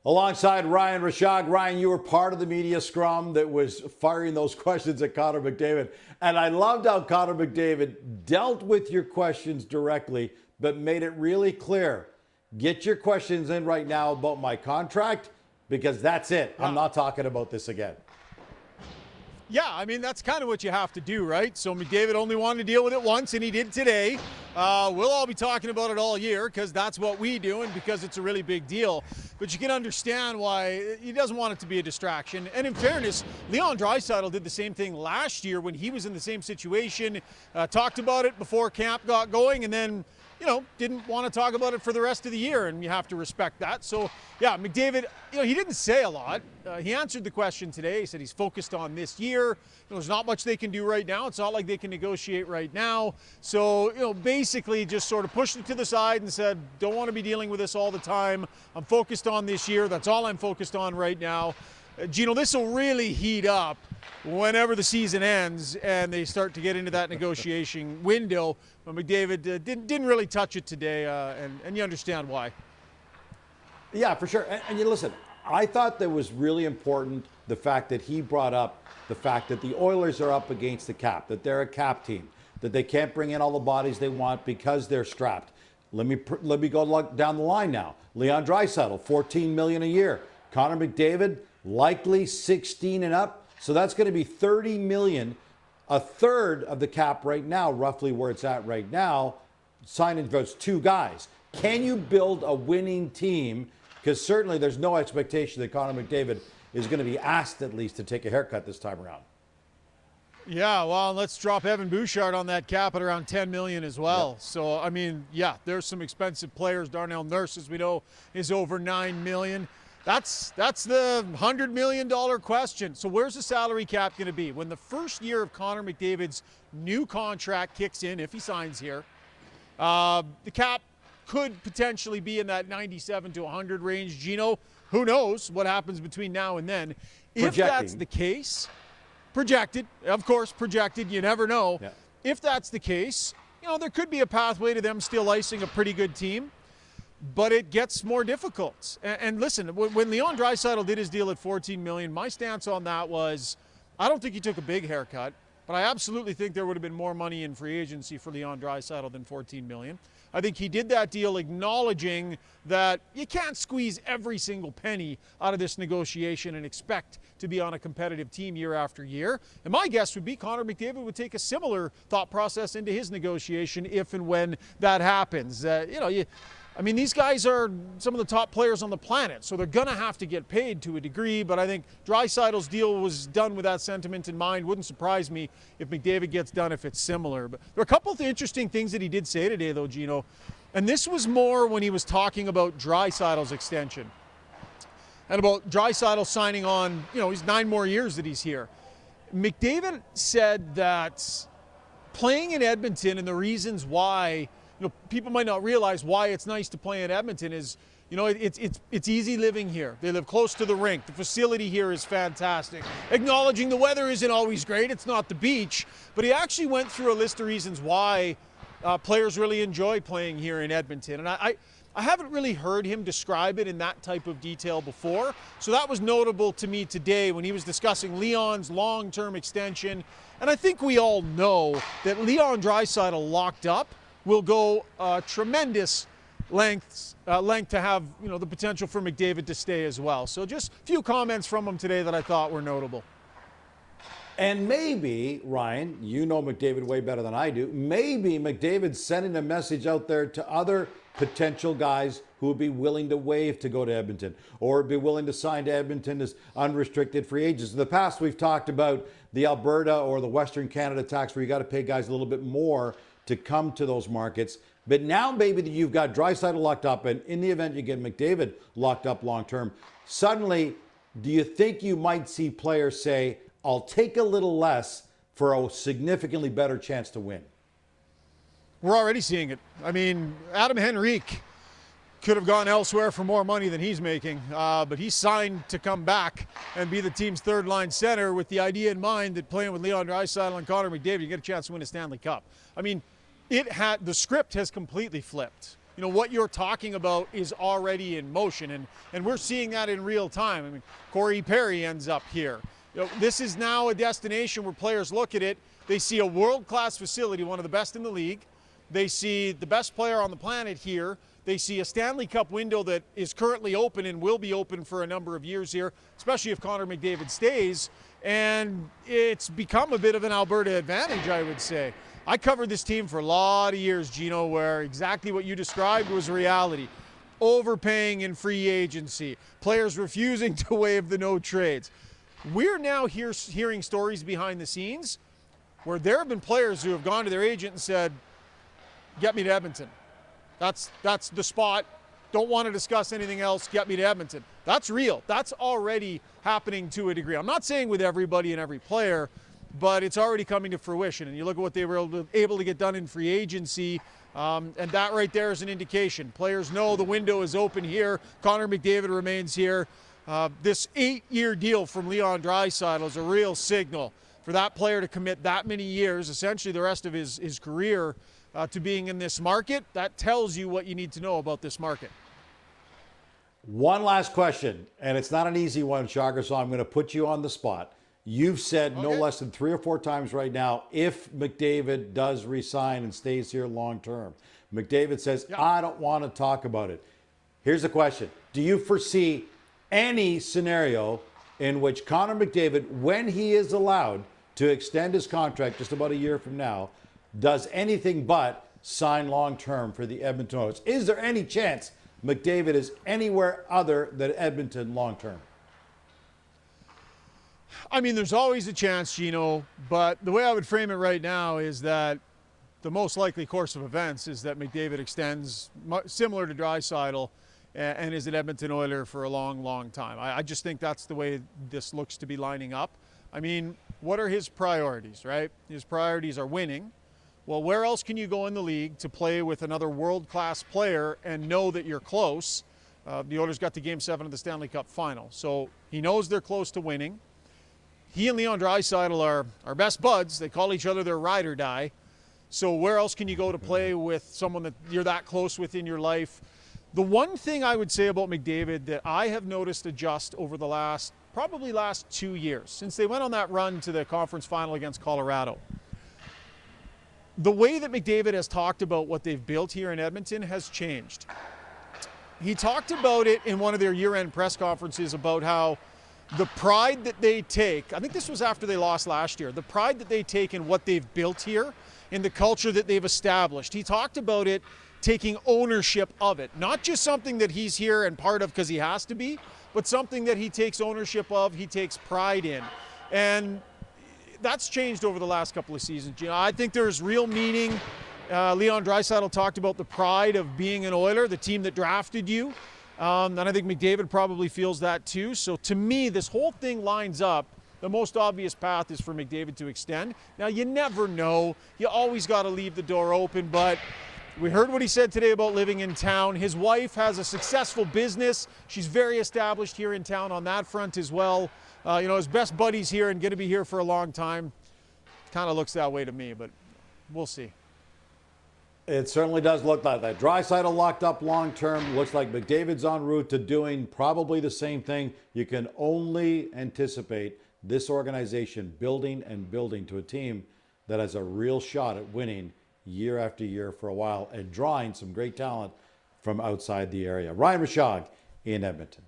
Alongside Ryan Rishaug. Ryan, you were part of the media scrum that was firing those questions at Connor McDavid. And I loved how Connor McDavid dealt with your questions directly, but made it really clear. Get your questions in right now about my contract, because that's it. I'm not talking about this again. Yeah, I mean, that's kind of what you have to do, right? So McDavid only wanted to deal with it once, and he did today. We'll all be talking about it all year because that's what we do and because it's a really big deal. But you can understand why he doesn't want it to be a distraction. And in fairness, Leon Draisaitl did the same thing last year when he was in the same situation, talked about it before camp got going, and then didn't want to talk about it for the rest of the year, and you have to respect that. So, yeah, McDavid, he didn't say a lot. He answered the question today. He said he's focused on this year. There's not much they can do right now. It's not like they can negotiate right now. So, basically just sort of pushed it to the side and said, don't want to be dealing with this all the time. I'm focused on this year. That's all I'm focused on right now. Gino, this will really heat up whenever the season ends and they start to get into that negotiation window. But McDavid didn't really touch it today, and you understand why. Yeah, for sure. And you listen, I thought that was really important, the fact that he brought up the fact that the Oilers are up against the cap, that they're a cap team, that they can't bring in all the bodies they want because they're strapped. Let me go down the line now. Leon Draisaitl, $14 million a year. Connor McDavid, likely 16 and up. So that's going to be $30 million, a third of the cap right now, roughly where it's at right now, signing those two guys. Can you build a winning team? Because certainly there's no expectation that Connor McDavid is going to be asked at least to take a haircut this time around. Yeah, well, let's drop Evan Bouchard on that cap at around $10 million as well. Yep. So, I mean, yeah, there's some expensive players. Darnell Nurse, as we know, is over $9 million. That's the $100 million question. So where's the salary cap going to be? When the first year of Connor McDavid's new contract kicks in, if he signs here, the cap could potentially be in that 97 to 100 range. Gino, who knows what happens between now and then. If that's the case, projected, of course, projected, you never know. Yeah. If that's the case, there could be a pathway to them still icing a pretty good team. But it gets more difficult. And listen, when Leon Draisaitl did his deal at $14 million, my stance on that was, I don't think he took a big haircut, but I absolutely think there would have been more money in free agency for Leon Draisaitl than $14 million. I think he did that deal acknowledging that you can't squeeze every single penny out of this negotiation and expect to be on a competitive team year after year. And my guess would be Connor McDavid would take a similar thought process into his negotiation if and when that happens. I mean, these guys are some of the top players on the planet, so they're going to have to get paid to a degree, but I think Draisaitl's deal was done with that sentiment in mind. Wouldn't surprise me if McDavid gets done if it's similar. But there are a couple of interesting things that he did say today, though, Gino, and this was more when he was talking about Draisaitl's extension and about Draisaitl signing on, he's 9 more years that he's here. McDavid said that playing in Edmonton and the reasons why people might not realize why it's nice to play in Edmonton is, it's easy living here. They live close to the rink. The facility here is fantastic. Acknowledging the weather isn't always great. It's not the beach. But he actually went through a list of reasons why players really enjoy playing here in Edmonton. And I haven't really heard him describe it in that type of detail before. So that was notable to me today when he was discussing Leon's long-term extension. And I think we all know that Leon Draisaitl locked up will go tremendous length to have the potential for McDavid to stay as well. So just a few comments from him today that I thought were notable. And maybe, Ryan, you know McDavid way better than I do, maybe McDavid's sending a message out there to other potential guys who would be willing to waive to go to Edmonton or be willing to sign to Edmonton as unrestricted free agents. In the past, we've talked about the Alberta or the Western Canada tax where you got to pay guys a little bit more to come to those markets. But now maybe that you've got Draisaitl locked up, and in the event you get McDavid locked up long term, suddenly do you think you might see players say, I'll take a little less for a significantly better chance to win? We're already seeing it. I mean, Adam Henrique could have gone elsewhere for more money than he's making, but he signed to come back and be the team's third-line center with the idea in mind that playing with Leon Draisaitl and Connor McDavid, you get a chance to win a Stanley Cup. I mean, the script has completely flipped. what you're talking about is already in motion, and we're seeing that in real time. I mean, Corey Perry ends up here. This is now a destination where players look at it, they see a world-class facility, one of the best in the league. They see the best player on the planet here. They see a Stanley Cup window that is currently open and will be open for a number of years here, especially if Connor McDavid stays. And it's become a bit of an Alberta advantage, I would say. I covered this team for a lot of years, Gino, where exactly what you described was reality. Overpaying in free agency, players refusing to waive the no trades. We're now hearing stories behind the scenes where there have been players who have gone to their agent and said, get me to Edmonton. That's the spot. Don't want to discuss anything else. Get me to Edmonton. That's real. That's already happening to a degree. I'm not saying with everybody and every player, but it's already coming to fruition. And you look at what they were able to get done in free agency, and that right there is an indication. Players know the window is open here. Connor McDavid remains here. This 8-year deal from Leon Draisaitl is a real signal for that player to commit that many years, essentially the rest of his career, to being in this market. That tells you what you need to know about this market. One last question, and it's not an easy one, Shogger, so I'm going to put you on the spot. You've said no less than 3 or 4 times right now, if McDavid does resign and stays here long term. McDavid says, I don't want to talk about it. Here's the question. Do you foresee any scenario in which Connor McDavid, when he is allowed to extend his contract just about a year from now, does anything but sign long-term for the Edmonton Oilers? Is there any chance McDavid is anywhere other than Edmonton long-term? I mean, there's always a chance, Gino, but the way I would frame it right now is that the most likely course of events is that McDavid extends, similar to Draisaitl, and is an Edmonton Oiler for a long, long time. I just think that's the way this looks to be lining up. I mean, what are his priorities, right? His priorities are winning. Well, where else can you go in the league to play with another world-class player and know that you're close? The Oilers got to Game 7 of the Stanley Cup Final, so he knows they're close to winning. He and Leon Draisaitl are best buds. They call each other their ride or die. So where else can you go to play with someone that you're that close with in your life? The one thing I would say about McDavid that I have noticed adjust over the probably last 2 years, since they went on that run to the conference final against Colorado, the way that McDavid has talked about what they've built here in Edmonton has changed. He talked about it in one of their year-end press conferences about how the pride that they take, I think this was after they lost last year, the pride that they take in what they've built here, in the culture that they've established. He talked about it taking ownership of it, not just something that he's here and part of because he has to be, but something that he takes ownership of, he takes pride in. And that's changed over the last couple of seasons. You know, I think there's real meaning. Leon Draisaitl talked about the pride of being an Oiler, the team that drafted you. And I think McDavid probably feels that too. So to me, this whole thing lines up. The most obvious path is for McDavid to extend. Now, you never know. You always got to leave the door open, but we heard what he said today about living in town. His wife has a successful business. She's very established here in town on that front as well. You know, his best buddy's here and going to be here for a long time. Kind of looks that way to me, but we'll see. It certainly does look like that. Draisaitl locked up long term. Looks like McDavid's en route to doing probably the same thing. You can only anticipate this organization building and building to a team that has a real shot at winning year after year for a while and drawing some great talent from outside the area. Ryan Rishaug in Edmonton.